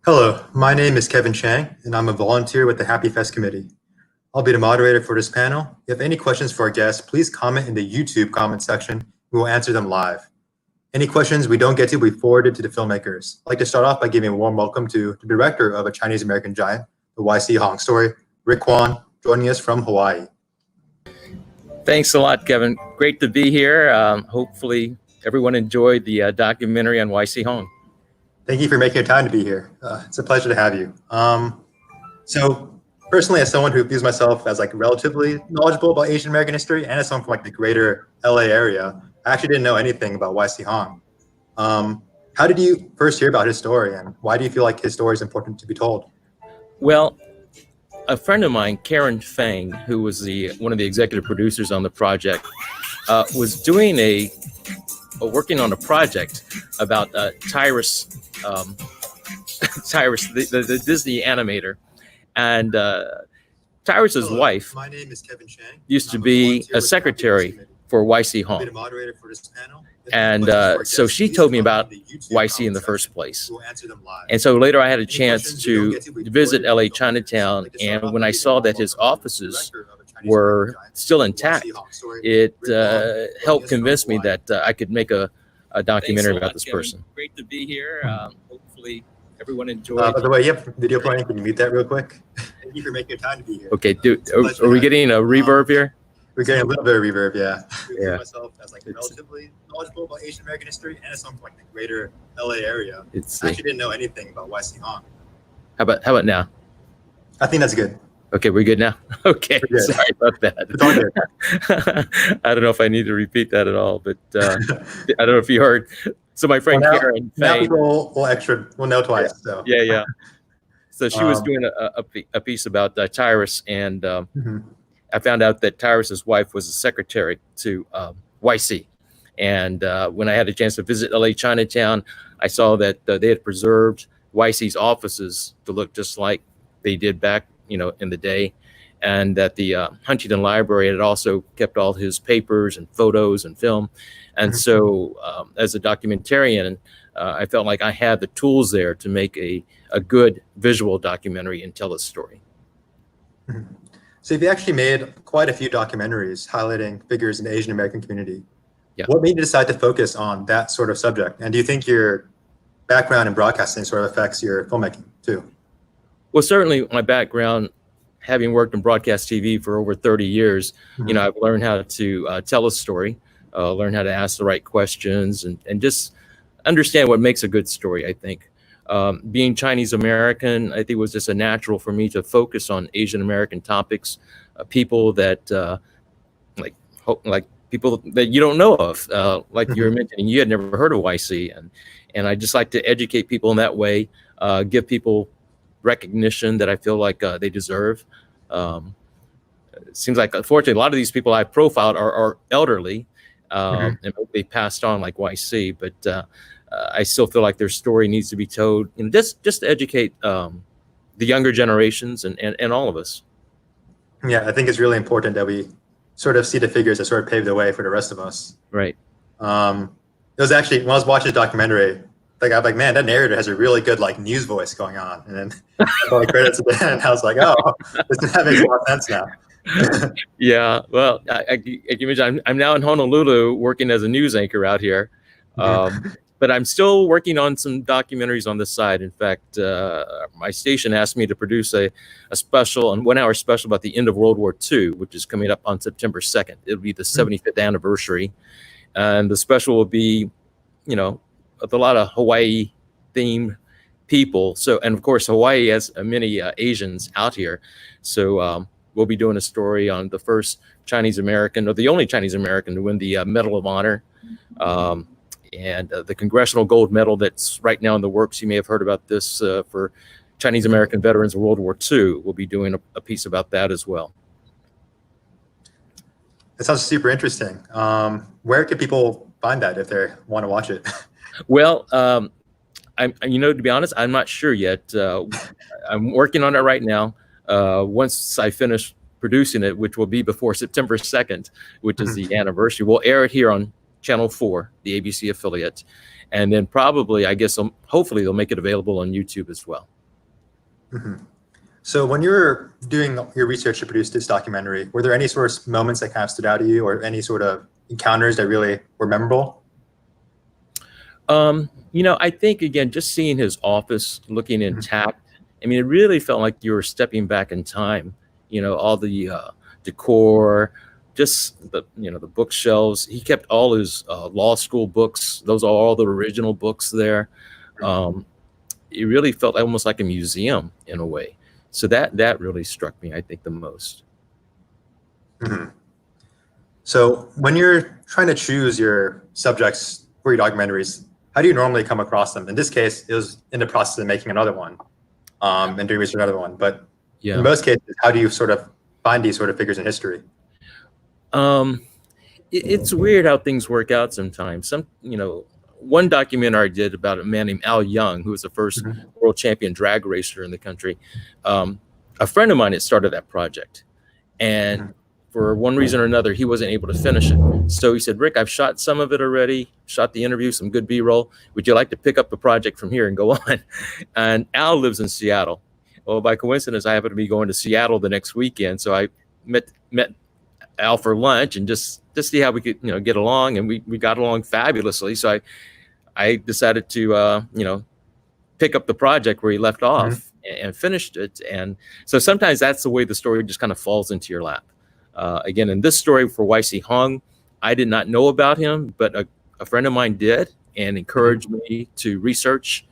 Hello, my name is Kevin Chang, and I'm a volunteer with the Happy Fest Committee. I'll be the moderator for this panel. If you have any questions for our guests, please comment in the YouTube comment section. We will answer them live. Any questions we don't get to, we forwarded to the filmmakers. I'd like to start off by giving a warm welcome to the director of A Chinese American Giant, the YC Hong story, Rick Quan, joining us from Hawaii. Thanks a lot, Kevin. Great to be here. Hopefully everyone enjoyed the documentary on YC Hong. Thank you for making the time to be here. It's a pleasure to have you. So personally, as someone who views myself as relatively knowledgeable about Asian American history, and as someone from the greater LA area, I actually didn't know anything about YC Hong. How did you first hear about his story, and why do you feel like his story is important to be told? Well, a friend of mine, Karen Fang, who was one of the executive producers on the project, was doing working on a project about Tyrus, Tyrus, the Disney animator, and Tyrus's wife my name is Kevin Chang, used to be a secretary for YC Hong. And so she told me about YC in the first place. And so later I had a chance to visit LA Chinatown, and when I saw that his offices were still intact, it helped convince me that I could make a documentary about this person. Great to be here. Hopefully everyone enjoyed. By the way, you have video playing. Can you mute that real quick? Thank you for making time to be here. Okay, are we getting a reverb here? We're getting a little bit of reverb, yeah. Yeah. Myself as relatively knowledgeable about Asian American history, and as someone from the greater LA area, I actually didn't know anything about YC Hong. How about now? I think that's good. Okay, we're good now. Okay, sorry about that. It's all good. I don't know if I need to repeat that at all, but I don't know if you heard. So my friend Karen, now people will know twice. Yeah. So yeah. So she was doing a piece about Tyrus, and I found out that Tyrus's wife was a secretary to YC. And when I had a chance to visit LA Chinatown, I saw that they had preserved YC's offices to look just like they did back, in the day, and that the Huntington Library had also kept all his papers and photos and film. And so as a documentarian, I felt like I had the tools there to make a good visual documentary and tell a story. So you've actually made quite a few documentaries highlighting figures in the Asian American community. Yeah. What made you decide to focus on that sort of subject? And do you think your background in broadcasting sort of affects your filmmaking too? Well, certainly my background, having worked in broadcast TV for over 30 years, I've learned how to tell a story, learn how to ask the right questions, and just understand what makes a good story, I think. Being Chinese American, I think it was just a natural for me to focus on Asian American topics, people that like people that you don't know of, like you were mentioning, you had never heard of YC, and I just like to educate people in that way, give people recognition that I feel like they deserve. It seems like, unfortunately, a lot of these people I profiled are elderly, and they passed on like YC, but I still feel like their story needs to be told, just to educate the younger generations and all of us. Yeah, I think it's really important that we sort of see the figures that sort of pave the way for the rest of us. Right. It was actually, when I was watching the documentary, I was like, man, that narrator has a really good news voice going on. And then all the credits at the end, I was like, oh, that makes a lot of sense now. Yeah, well, I can imagine I'm now in Honolulu working as a news anchor out here. But I'm still working on some documentaries on the side. In fact, my station asked me to produce a special, a 1-hour special about the end of World War II, which is coming up on September 2nd. It'll be the 75th anniversary. And the special will be, with a lot of Hawaii themed people. So, and of course, Hawaii has many Asians out here. So we'll be doing a story on the first Chinese American, or the only Chinese American to win the Medal of Honor. And the Congressional Gold Medal that's right now in the works. You may have heard about this for Chinese American veterans of World War II. We'll be doing a piece about that as well. That sounds super interesting. Where can people find that if they want to watch it? Well, to be honest, I'm not sure yet. I'm working on it right now. Once I finish producing it, which will be before September 2nd, which is the anniversary, we'll air it here on Channel 4, the ABC affiliate. and then probably, I guess, hopefully they'll make it available on YouTube as well. Mm-hmm. So when you were doing your research to produce this documentary, were there any sort of moments that kind of stood out to you, or any sort of encounters that really were memorable? I think, again, just seeing his office looking intact, I mean, it really felt like you were stepping back in time. All the decor, just the bookshelves. He kept all his law school books. Those are all the original books there. It really felt almost like a museum in a way. So that really struck me, I think, the most. Mm-hmm. So when you're trying to choose your subjects for your documentaries, how do you normally come across them? In this case, it was in the process of making another one, and doing research for another one. But in most cases, how do you sort of find these sort of figures in history? It's weird how things work out sometimes. One documentary I did about a man named Al Young, who was the first world champion drag racer in the country. A friend of mine had started that project, and for one reason or another, he wasn't able to finish it. So he said, "Rick, I've shot some of it already, shot the interview, some good B-roll. Would you like to pick up the project from here and go on?" And Al lives in Seattle. Well, by coincidence, I happened to be going to Seattle the next weekend. So I met Al for lunch and just see how we could, get along. And we got along fabulously. So I decided to, pick up the project where he left off and finished it. And so sometimes that's the way the story just kind of falls into your lap. Again, in this story for YC Hong, I did not know about him, but a friend of mine did and encouraged me to research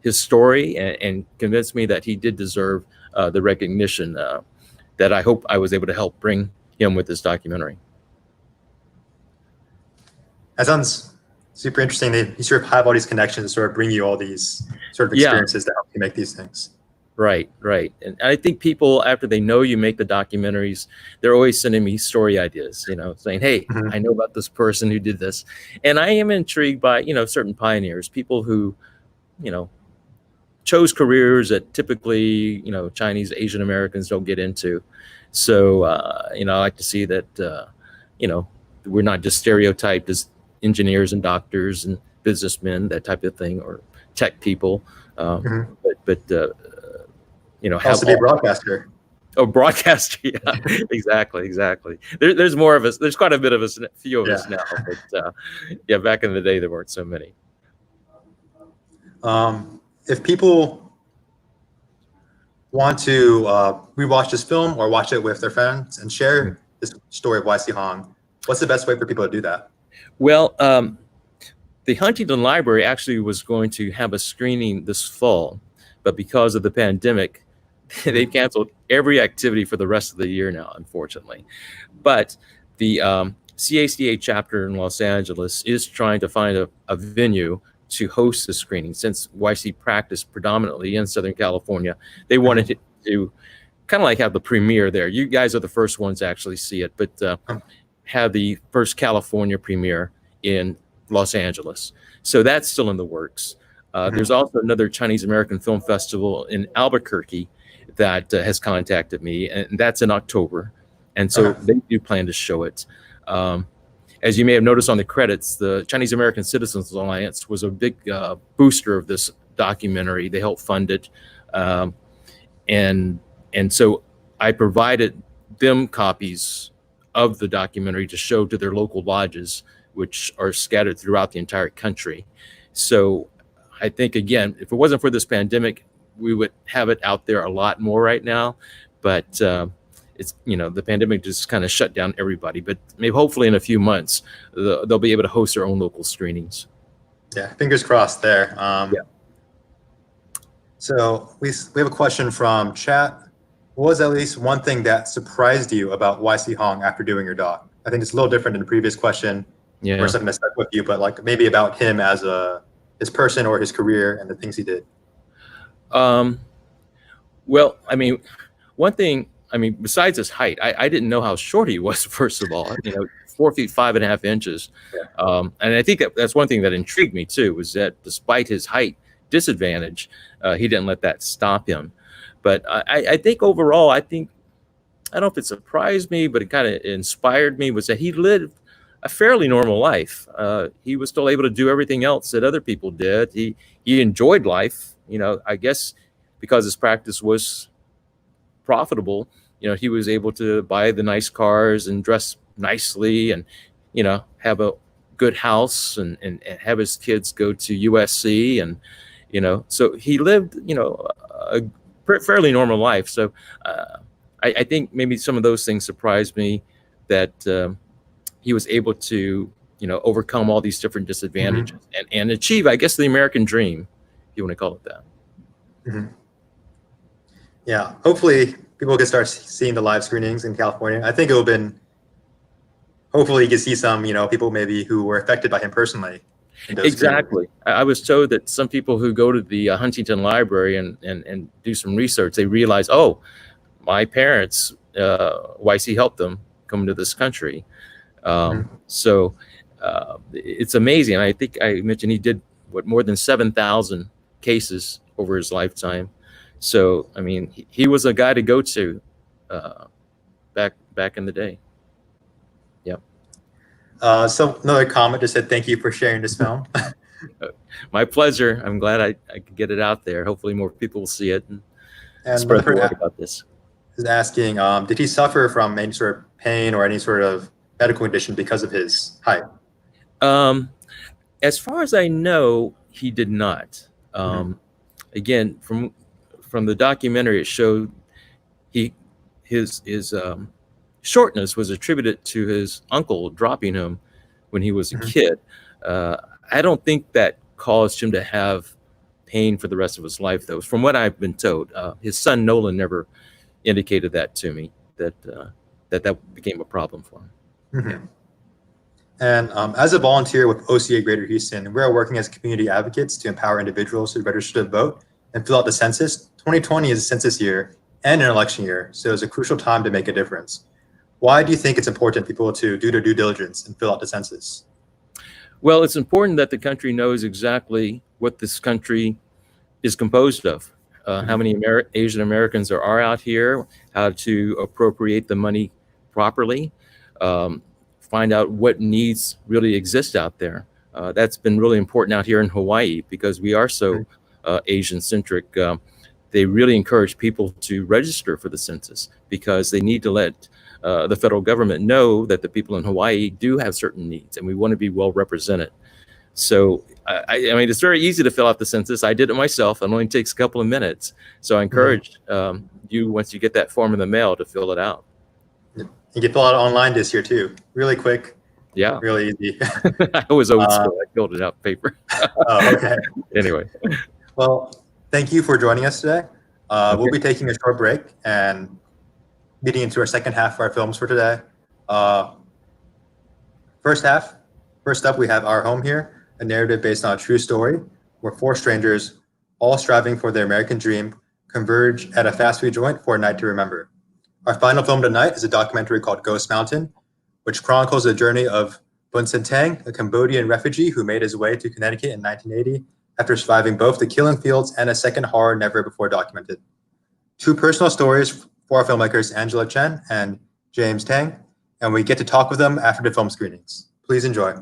his story and convinced me that he did deserve the recognition that I hope I was able to help bring him with this documentary. That sounds super interesting. You sort of have all these connections to sort of bring you all these sort of experiences that help you make these things. Right. And I think people, after they know you make the documentaries, they're always sending me story ideas, saying, "Hey, I know about this person who did this." And I am intrigued by, certain pioneers, people who, chose careers that typically, Chinese, Asian Americans don't get into. So, I like to see that, we're not just stereotyped as engineers and doctors and businessmen, that type of thing, or tech people. But also be a broadcaster. Oh, broadcaster. Yeah, exactly. There's more of us. There's quite a bit of us, few of us now. But back in the day, there weren't so many. If people want to rewatch this film or watch it with their friends and share this story of YC Hong, what's the best way for people to do that? Well, the Huntington Library actually was going to have a screening this fall, but because of the pandemic, they canceled every activity for the rest of the year now, unfortunately. But the CACA chapter in Los Angeles is trying to find a venue to host the screening. Since YC practiced predominantly in Southern California, they wanted to kind of like have the premiere there. You guys are the first ones to actually see it, but have the first California premiere in Los Angeles. So that's still in the works. There's also another Chinese American Film Festival in Albuquerque that has contacted me, and that's in October. And so they do plan to show it. As you may have noticed on the credits, the Chinese American Citizens Alliance was a big booster of this documentary. They helped fund it. And so I provided them copies of the documentary to show to their local lodges, which are scattered throughout the entire country. So I think, again, if it wasn't for this pandemic, we would have it out there a lot more right now. But it's, the pandemic just kind of shut down everybody. But maybe hopefully in a few months, they'll be able to host their own local screenings. Yeah, fingers crossed there. So we have a question from chat. What was at least one thing that surprised you about YC Hong after doing your doc? I think it's a little different than the previous question, or something that stuck with you, but like maybe about him as his person or his career and the things he did. Well, I mean, one thing, besides his height, I didn't know how short he was, first of all, 4 feet, 5.5 inches. And I think that's one thing that intrigued me too, was that despite his height disadvantage, he didn't let that stop him. But I think overall, I don't know if it surprised me, but it kind of inspired me, was that he lived a fairly normal life. He was still able to do everything else that other people did. He enjoyed life, I guess because his practice was profitable. He was able to buy the nice cars and dress nicely and, have a good house and have his kids go to USC. And, so he lived, a fairly normal life. So I think maybe some of those things surprised me, that he was able to, overcome all these different disadvantages and achieve, I guess, the American dream, if you want to call it that. Yeah, hopefully people can start seeing the live screenings in California. I think it would have been, hopefully you can see some, people maybe who were affected by him personally. Exactly. I was told that some people who go to the Huntington Library and do some research, they realize, oh, my parents, YC helped them come to this country. So it's amazing. I think I mentioned he did more than 7,000 cases over his lifetime. So, I mean, he was a guy to go to back in the day. Yep. So another comment just said, thank you for sharing this film. My pleasure. I'm glad I could get it out there. Hopefully more people will see it and spread the word about this. Is asking, did he suffer from any sort of pain or any sort of medical condition because of his height? As far as I know, he did not. Again, from the documentary, it showed his shortness was attributed to his uncle dropping him when he was a kid. I don't think that caused him to have pain for the rest of his life, though. From what I've been told, his son Nolan never indicated that to me, that became a problem for him. And as a volunteer with OCA Greater Houston, we are working as community advocates to empower individuals to register to vote and fill out the census. 2020 is a census year and an election year, so it's a crucial time to make a difference. Why do you think it's important for people to do their due diligence and fill out the census? Well, it's important that the country knows exactly what this country is composed of. How many Asian Americans there are out here, how to appropriate the money properly, find out what needs really exist out there. That's been really important out here in Hawaii because we are so Asian-centric. They really encourage people to register for the census because they need to let the federal government know that the people in Hawaii do have certain needs and we want to be well represented. So, I mean, it's very easy to fill out the census. I did it myself. It only takes a couple of minutes. So I encourage you, once you get that form in the mail, to fill it out. You can fill out online this year too. Really quick. Yeah. Really easy. I was old school. I filled it out paper. Oh, okay. Anyway. Well, thank you for joining us today. We'll be taking a short break and getting into our second half of our films for today. First up, we have Our Home Here, a narrative based on a true story where four strangers, all striving for their American dream, converge at a fast food joint for a night to remember. Our final film tonight is a documentary called Ghost Mountain, which chronicles the journey of Bun Sen Tang, a Cambodian refugee who made his way to Connecticut in 1980 after surviving both the killing fields and a second horror never before documented. Two personal stories for our filmmakers, Angela Chen and James Tang, and we get to talk with them after the film screenings. Please enjoy.